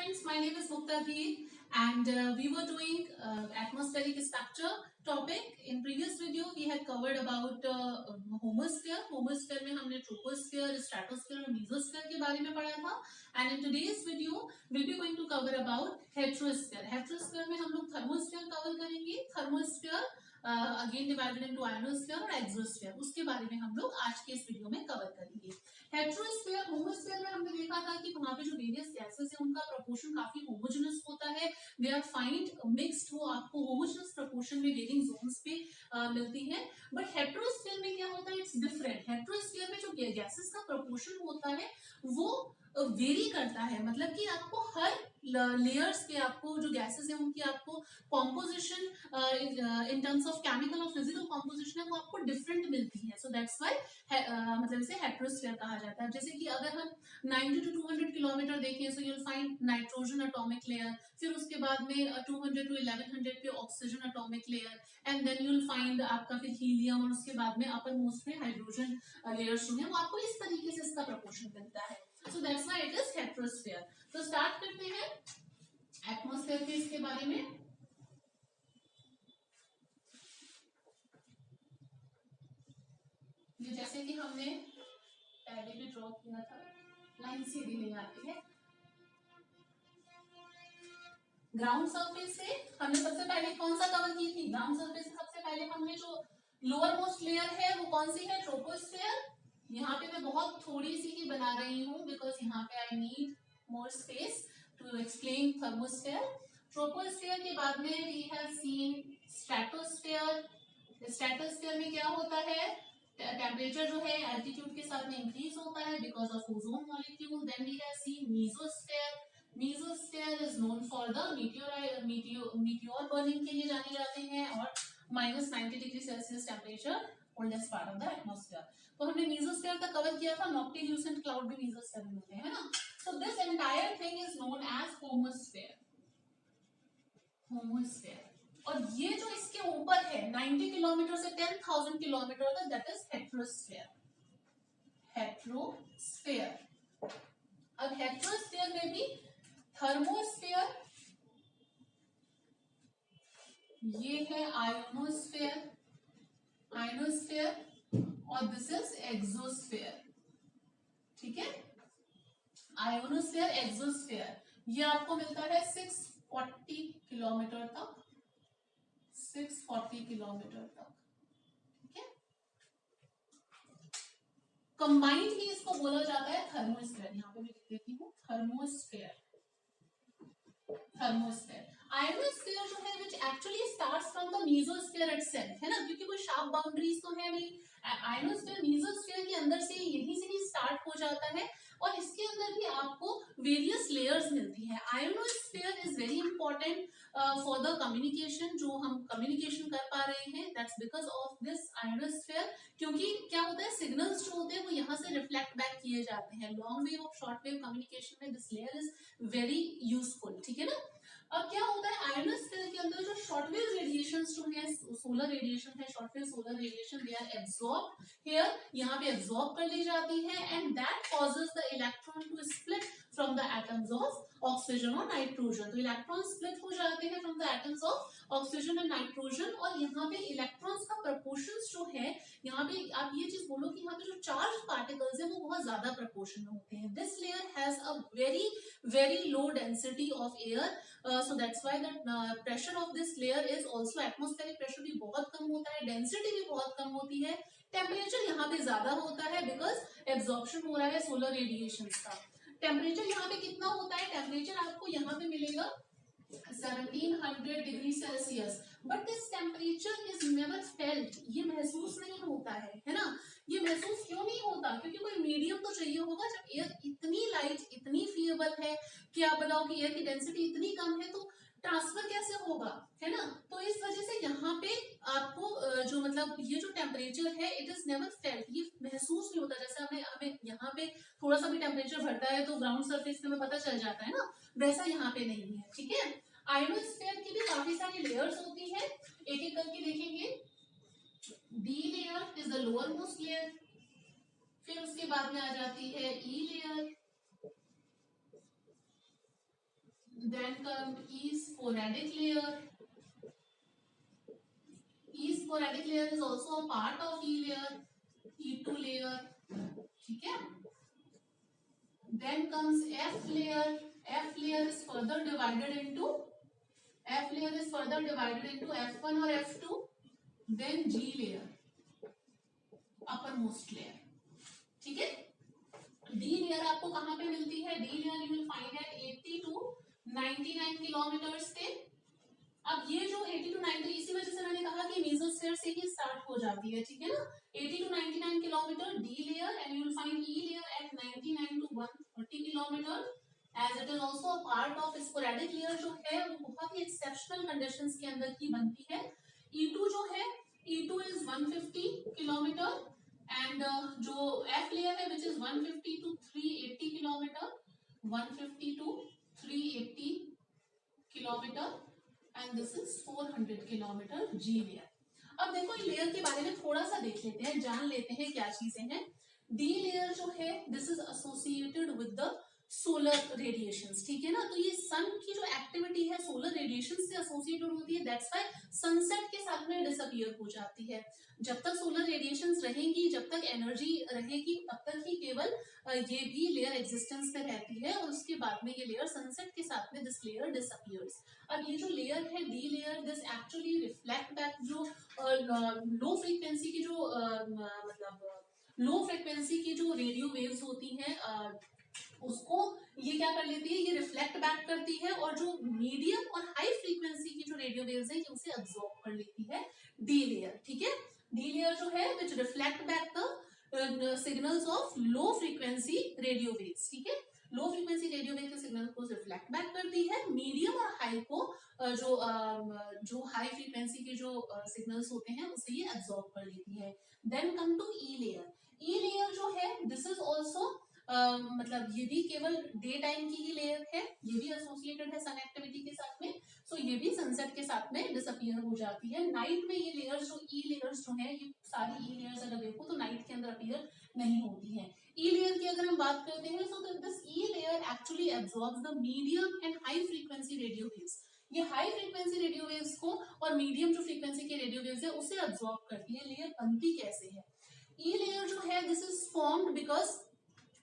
friends, my name is Mukta Dheer and we were doing atmospheric structure topic. In previous video we had covered about homosphere. Homosphere में हमने troposphere, stratosphere और mesosphere के बारे में पढ़ा था. And in today's video we'll be going to cover about heterosphere. Heterosphere में हम लोग thermosphere cover करेंगे. Thermosphere again divided into ionosphere और एक्सोस्फीयर, उसके बारे में हम लोग आज के इस वीडियो में कवर करेंगे. हेट्रोस्फीयर, होमोस्फीयर में हमने देखा था कि वहां पे जो वेरियस गैसेस है उनका प्रोपोर्शन काफी होमोजेनस होता है. दे आर फाइंड मिक्स्ड, वो आपको होमोजेनस प्रोपोर्शन में वेरिंग जोन्स पे मिलती है. बट हेट्रोस्फीयर में क्या होता है, इट्स डिफरेंट. हेट्रोस्फीयर में जो गैसेस का प्रोपोर्शन होता है वो वेरी करता है, मतलब कि आपको हर लेयर्स पे आपको जो गैसेस है उनकी आपको composition in terms of chemical और फिजिकल कॉम्पोजिशन है वो आपको डिफरेंट मिलती है. सो दैट्स व्हाई मतलब इसे हेट्रोस्फीयर कहा जाता है. जैसे कि अगर हम 90 to 200 किलोमीटर देखें, so you will find nitrogen atomic layer, फिर उसके बाद में 200 to 1100 पे oxygen atomic layer, and then you will find आपका फिर हीलियम, और उसके बाद में अपर मोस्ट में हाइड्रोजन लेयर्स जो है वो आपको इस तरीके से इसका प्रोपोर्शन मिलता है. So that's why it is heterosphere. तो start करते हैं एटमॉस्फेयर के इसके बारे में. ये जैसे कि हमने पहले भी ड्रॉ किया था, लाइन सीधी नहीं आती है. ग्राउंड सरफेस से हमने सबसे पहले कौन सा कवर की थी? ग्राउंड सरफेस से सबसे पहले हमने जो लोअर मोस्ट लेयर है वो कौन सी है? ट्रोपोस्फेयर. यहाँ पे मैं बहुत थोड़ी सी ही बना रही हूँ बिकॉज यहाँ पे I need more space to explain thermosphere. Troposphere के बाद में we have seen stratosphere. Stratosphere में क्या होता है? टेम्परेचर जो है एल्टीट्यूड के साथ में इंक्रीज होता है because of ozone molecule. Then we have seen mesosphere. Mesosphere is known for the meteor burning के लिए जाने जाते हैं, और -90 degree Celsius temperature coldest part of the atmosphere. तो हमने मीसोस्फेयर तक कवर किया था. नॉक्टिल्यूसेंट क्लाउड भी मीसोस्फेयर में होते हैं ना. So this entire thing is known as homosphere. Homosphere. और ये जो इसके ऊपर है 90 किलोमीटर से 10,000 किलोमीटर तक, दैट इज हेट्रोस्फेयर. हेट्रोस्फेयर. अब हेट्रोस्फेयर में भी थर्मोस्फेयर, ये है आयोनोस्फेयर, आयोनोस्फेयर, और दिस इज एक्सोस्फेयर. ठीक है, आयोनोस्फेयर, एक्सोस्फेयर, ये आपको मिलता है 640 किलोमीटर तक. 640 किलोमीटर तक. ठीक है, कंबाइंड ही इसको बोला जाता है थर्मोस्फेयर. यहाँ पे मैं लिख देती हूँ थर्मोस्फेयर. थर्मोस्फेयर. आयोनोस्फेयर जो है which actually starts from the mesosphere itself, है ना, क्योंकि कोई शार्प बाउंड्रीज तो है नहीं. आयोनोस्फेयर मीसोस्फेयर के अंदर से यहीं से ही स्टार्ट हो जाता है, और इसके अंदर भी आपको वेरियस लेयर्स मिलती है. Ionosphere is very important for the communication. जो हम कम्युनिकेशन कर पा रहे हैं that's because of this ionosphere. क्योंकि क्या होता है, सिग्नल्स जो होते हैं वो यहाँ से रिफ्लेक्ट बैक किए जाते हैं. लॉन्ग वेव और शॉर्ट वेव कम्युनिकेशन में this layer is very useful. ठीक है ना. अब क्या होता है, आयोनोस्फीयर के अंदर जो शॉर्ट वेव रेडिएशंस जो है, सोलर रेडिएशन है, short wave solar radiation, they are absorb here. यहाँ पे एब्सॉर्ब कर ली जाती है, and that causes the electron to split from the atoms of oxygen और नाइट्रोजन. तो इलेक्ट्रॉन स्प्लिट हो जाते हैं from the atoms of oxygen and nitrogen. और यहाँ पे इलेक्ट्रॉन्स का प्रपोर्शंस जो है, यहाँ पे आप ये चीज बोलो कि यहाँ पे जो चार्ज पार्टिकल्स है वो बहुत ज्यादा प्रपोर्शन में होते हैं. This layer has a very very low density of air. So that's why the pressure of this layer is also, atmospheric pressure भी बहुत कम होता है, डेंसिटी भी बहुत कम होती है, टेम्परेचर यहाँ पे ज्यादा होता है बिकॉज एब्जॉर्प्शन हो रहा है सोलर रेडिएशन का. टेम्परेचर यहाँ पे कितना होता है? टेम्परेचर आपको यहाँ पे मिलेगा 1700 degree Celsius. But this temperature is never felt. ये महसूस नहीं होता है ना. ये महसूस क्यों नहीं होता? क्योंकि कोई मीडियम तो चाहिए होगा. जब एयर इतनी लाइट, इतनी फीएबल है कि आप बताओ कि एयर की डेंसिटी इतनी कम है, तो ट्रांसफर कैसे होगा, है ना. तो इस वजह से यहाँ पे आपको जो मतलब ये जो टेम्परेचर है इट इज नेवर फेल्ट. ये महसूस नहीं होता. जैसे हमें यहाँ पे थोड़ा सा भी टेम्परेचर बढ़ता है तो ग्राउंड सरफेस पे हमें पता चल जाता है ना, वैसा यहाँ पे नहीं है. ठीक है. आयोनोस्फेयर की भी काफी सारी लेयर्स होती है, एक एक करके देखेंगे. D layer is the lower most layer. फिर उसके बाद में आ जाती है ई layer. then come E sporadic layer. E sporadic layer is also a part of E layer, E2 layer, ठीक है. Then comes F layer. F layer is further divided into F1 or F2. Then G layer, uppermost layer, ठीक है. D layer आपको कहां पे मिलती है? D layer you will find at 80 to 99 kilometres पे. अब ये जो 80 to 90, इसी वजह से मैंने कहा कि मेसोस्फीयर से ही स्टार्ट हो जाती है, ठीक है ना. 80 to 99 kilometre D layer, and you will find E layer at 99 to 130 kilometre. As it is also a part of sporadic layer जो है वो बहुत ही एक्सेप्शनल कंडीशंस के अंदर की बनती है. E2 जो है, E2 इज 150 किलोमीटर, एंड जो F लेयर है which is 150 to 380 kilometre, 150 to 380 kilometre, and this is 400 kilometre G layer. अब देखो ये लेयर के बारे में थोड़ा सा देख लेते हैं, जान लेते हैं क्या चीजें हैं. डी लेयर जो है this is associated with the solar radiations, ठीक है ना. तो ये सन की जो एक्टिविटी है सोलर रेडिएशन से एसोसिएटेड होती है. दैट्स व्हाई सनसेट के साथ में डिसअपीयर हो जाती है. जब तक सोलर रेडिएशंस रहेंगी, जब तक एनर्जी रहेगी, तब तक ही केवल ये भी लेयर एग्जिस्टेंस में रहती है, और उसके बाद में ये लेयर सनसेट के साथ में दिस लेयर डिसअपीयर्स. अब ये जो लेयर है D layer, this actually reflect back जो लो फ्रीक्वेंसी की जो मतलब लो फ्रीक्वेंसी की जो रेडियो वेव्स होती हैं उसको ये क्या कर लेती है, ये रिफ्लेक्ट बैक करती है, और जो मीडियम और हाई फ्रीक्वेंसी की जो रेडियो वेव्स है ये उसे अब्सॉर्ब कर लेती है डी लेयर, ठीक है. डी लेयर जो है which reflect back the signals of low frequency radio waves, ठीक है. लो फ्रीक्वेंसी रेडियो वेव के सिग्नल को रिफ्लेक्ट बैक करती है. मीडियम और हाई को जो हाई फ्रीक्वेंसी के जो सिग्नल्स होते हैं उसे ये अब्सॉर्ब कर लेती है. Then come to E layer. E layer जो है दिस इज ऑल्सो मतलब ये भी केवल डे टाइम की ही लेयर है, ये भी एसोसिएटेड है सन एक्टिविटी के साथ में. सो ये भी सनसेट के साथ में डिसअपीयर हो जाती है. नाइट में ये लेयर्स जो ई लेयर्स जो है, ये सारी ई लेयर्स अगर देखो तो नाइट के अंदर अपीयर नहीं होती है. ई लेयर की अगर हम बात करते हैं, so this E layer actually absorbs the medium and high frequency radio waves. ये हाई फ्रीक्वेंसी रेडियो वेव्स को और मीडियम जो फ्रीक्वेंसी के रेडियो वेव्स है उसे एब्जॉर्ब करती है. लेयर बनती कैसे है? ई लेयर जो है दिस इज फॉर्म्ड बिकॉज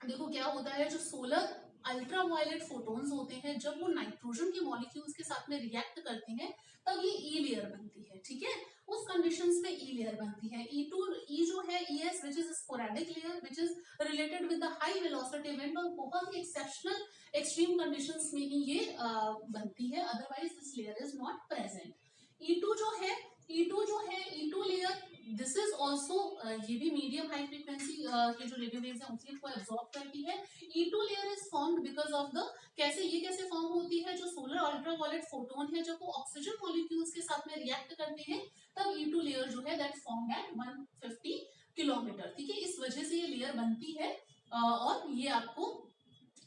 देखो क्या होता है, जो सोलर अल्ट्रावायलेट फोटोन्स होते हैं जब वो नाइट्रोजन के मॉलिक्यूल्स के साथ में रिएक्ट करते हैं तब ये ई लेयर बनती है, ठीक है. उस कंडीशंस में ई लेयर बनती है. ई जो है ES which is sporadic layer which is related with the high velocity event, और बहुत ही एक्सेप्शनल एक्सट्रीम कंडीशंस में ही ये बनती है. Otherwise this layer is not present. E2 जो है E2 layer this is also ये भी मीडियम हाई फ्रीक्वेंसी के जो रेडियो वेव्स हैं उसी को एब्जॉर्ब करती है. E2 layer is formed because of the कैसे फॉर्म होती है, जो सोलर अल्ट्रावायलेट फोटोन है जब वो ऑक्सीजन मॉलिक्यूल्स के साथ में रिएक्ट करते हैं तब E2 लेयर जो है दैट फॉर्म्ड एट 150 किलोमीटर, ठीक है. इस वजह से ये लेयर बनती है, और ये आपको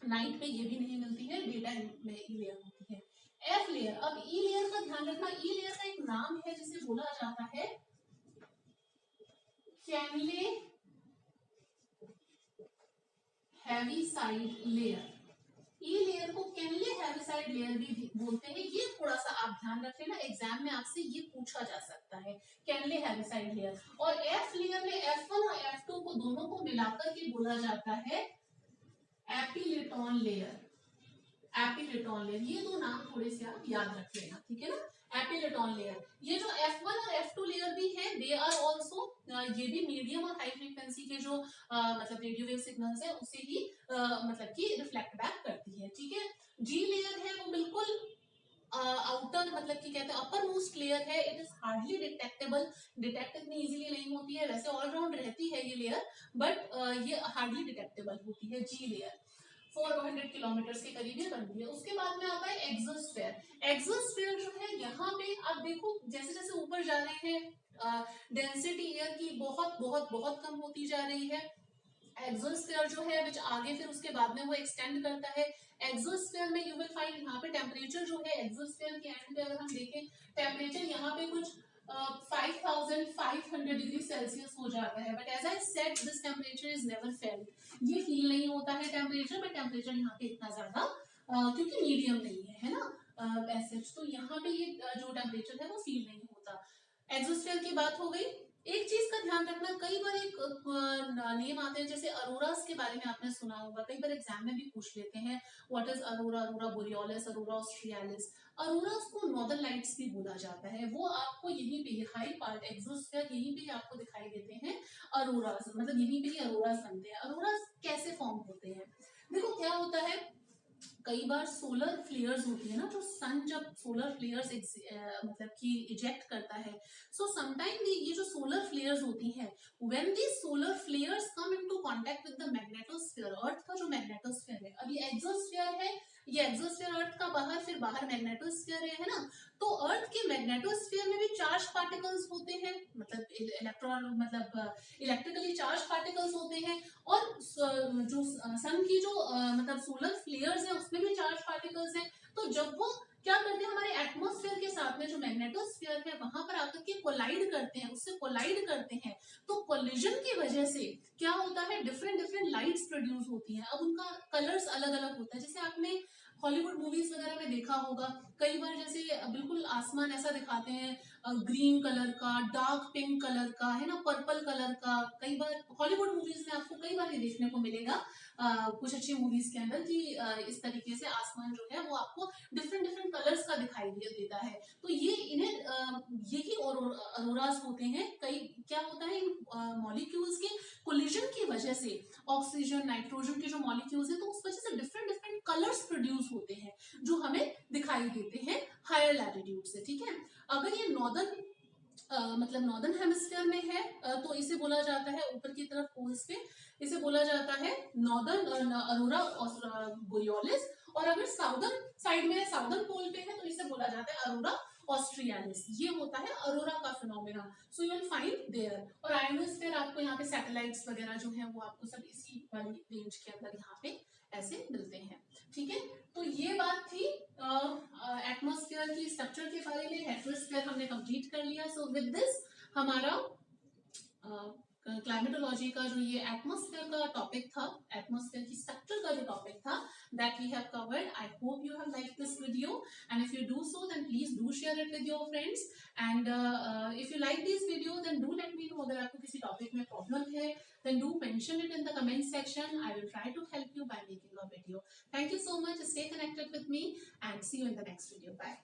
नाइट में ये भी नहीं मिलती है, डे टाइम में ये लेयर होती है. F layer. अब ई लेयर का ध्यान रखना, ई लेयर का एक नाम है जिसे बोला जाता है कैनले हैवीसाइड लेयर. ई लेयर को कैनले हैवीसाइड लेयर भी बोलते हैं. ये थोड़ा सा आप ध्यान रख लेना, एग्जाम में आपसे ये पूछा जा सकता है, कैनले हैवीसाइड लेयर. और एफ लेयर में F1 और F2 को दोनों को मिलाकर के बोला जाता है एपिलेटॉन लेयर. एपिलेटॉन लेयर, ये दो नाम थोड़े से आप याद रख लेना, ठीक है ना. एपिलेटॉन लेयर. ये जो F1 और F2 लेयर भी है दे आर ऑल्सो ये भी मीडियम और हाई फ्रीक्वेंसी के जो मतलब रेडियो वेव सिग्नल्स है उसे ही मतलब कि रिफ्लेक्ट बैक करती है, ठीक है. जी लेयर है वो बिल्कुल आउटर मतलब कि कहते हैं अपर मोस्ट लेयर है. It is hardly detectable. Detect इतनी इजीली नहीं होती है, वैसे ऑलराउंड रहती है ये लेयर, बट ये हार्डली डिटेक्टेबल होती है जी लेयर. 400 किलोमीटर के करीब ये बनती है. उसके बाद में आता है एक्सोस्फेयर. एक्सोस्फेयर जो है यहाँ पे आप देखो जैसे जैसे ऊपर जा रहे हैं डेंसिटी एयर की बहुत बहुत बहुत कम होती जा रही है. एक्सोस्फेयर जो है विच आगे फिर उसके बाद में वो एक्सटेंड करता है. एक्सोस्फेयर में यू विल फाइंड यहाँ पे टेम्परेचर जो है एक्सोस्फेयर के एंड पे अगर हम देखें टेम्परेचर यहाँ पे कुछ 5500 डिग्री सेल्सियस हो जाता है. But as I said this temperature is never failed. ये फील नहीं होता है टेम्परेचर, बट टेम्परेचर यहाँ पे इतना ज्यादा क्योंकि मीडियम नहीं है ना ऐसे। तो यहाँ पे ये जो टेम्परेचर है वो फील नहीं होता। एक्सोस्फीयर की बात हो गई। एक चीज का ध्यान रखना, कई बार एक नेम आते हैं जैसे अरोरास के बारे में आपने सुना होगा, कई बार एग्जाम में भी पूछ लेते हैं what is aurora, aurora borealis, aurora australis. Auroras को नॉर्दर्न लाइट्स भी बोला जाता है। वो आपको यहीं पे हाई पार्ट एक्सोस्फीयर यहीं पे आपको दिखाई देते हैं अरोरास, मतलब यहीं पे ही अरोरास बनते हैं। अरोरास कैसे फॉर्म होते हैं? देखो क्या होता है, कई बार सोलर फ्लेयर्स होती है ना, जो सन जब सोलर फ्लेयर्स मतलब कि इजेक्ट करता है, सो समटाइम ये जो सोलर फ्लेयर्स होती हैं, when the solar flares come into contact with the magnetosphere, earth का जो मैग्नेटोस्फीयर है, अब ये एक्सोस्फीयर है, ये एक्सोस्फीयर अर्थ का बाहर, फिर बाहर मैग्नेटोस्फीयर है ना, तो अर्थ के मैग्नेटोस्फीयर में भी चार्ज पार्टिकल्स होते हैं, मतलब इलेक्ट्रॉन, मतलब इलेक्ट्रिकली चार्ज पार्टिकल्स होते हैं। और जो सन की जो मतलब सोलर फ्लेयर्स है उसमें भी चार्ज पार्टिकल्स हैं। तो जब वो क्या करते हैं, हमारे एटमॉस्फेयर के साथ में जो मैग्नेटोस्फीयर है वहां पर आकर के कोलाइड करते हैं, उससे कोलाइड करते हैं, तो कोलिजन की वजह से क्या होता है, डिफरेंट डिफरेंट लाइट्स प्रोड्यूस होती हैं। अब उनका कलर्स अलग अलग होता है, जैसे आपने हॉलीवुड मूवीज वगैरह में देखा होगा, कई बार जैसे बिल्कुल आसमान ऐसा दिखाते हैं ग्रीन कलर का, डार्क पिंक कलर का, है ना, पर्पल कलर का। कई बार हॉलीवुड मूवीज में आपको कई बार ये देखने को मिलेगा कुछ अच्छी मूवीज के अंदर कि इस तरीके से आसमान जो है वो आपको डिफरेंट डिफरेंट कलर्स का दिखाई देता है। तो ये इन्हें यही अरोरास होते हैं। कई क्या होता है, इन मॉलिक्यूल्स के कोलिजन की वजह से ऑक्सीजन नाइट्रोजन के जो मॉलिक्यूल्स हैं, तो उस वजह से डिफरेंट डिफरेंट कलर्स प्रोड्यूस होते हैं जो हमें दिखाई देते हैं हायर लैटिट्यूड से। ठीक है, अगर ये नॉर्दर्न मतलब नॉर्दर्न हेमिस्फीयर में है तो इसे बोला जाता है, ऊपर की तरफ पोल्स पे, इसे बोला जाता है नॉर्दर्न अरोरा बोरियोलिस। और अगर साउदर्न साइड में है, साउदर्न पोल पे है, तो इसे बोला जाता है अरोरा ऑस्ट्रियालिस। ये होता है अरोरा का phenomena. So you will find there. और आयोनोस्फीयर आपको यहाँ पे सैटेलाइट्स वगैरह जो है वो आपको सब इसी वाली रेंज के अंदर यहाँ पे ऐसे मिलते हैं। ठीक है, तो ये बात थी एटमॉस्फेयर की स्ट्रक्चर के बारे में। हेट्रोस्फेयर हमने कंप्लीट कर लिया। सो विद दिस हमारा क्लाइमेटोलॉजी का जो ये एटमॉस्फेयर का टॉपिक था, एटमॉस्फेयर की स्ट्रक्चर का जो टॉपिक था, that we have covered. I hope you have like this video, and if you do so then please do share it with your friends. And if you like this video then do let me know. अगर आपको किसी topic में problem है then do mention it in the comment section. I will try to help you by making a video. Thank you so much. Stay connected with me and see you in the next video. Bye.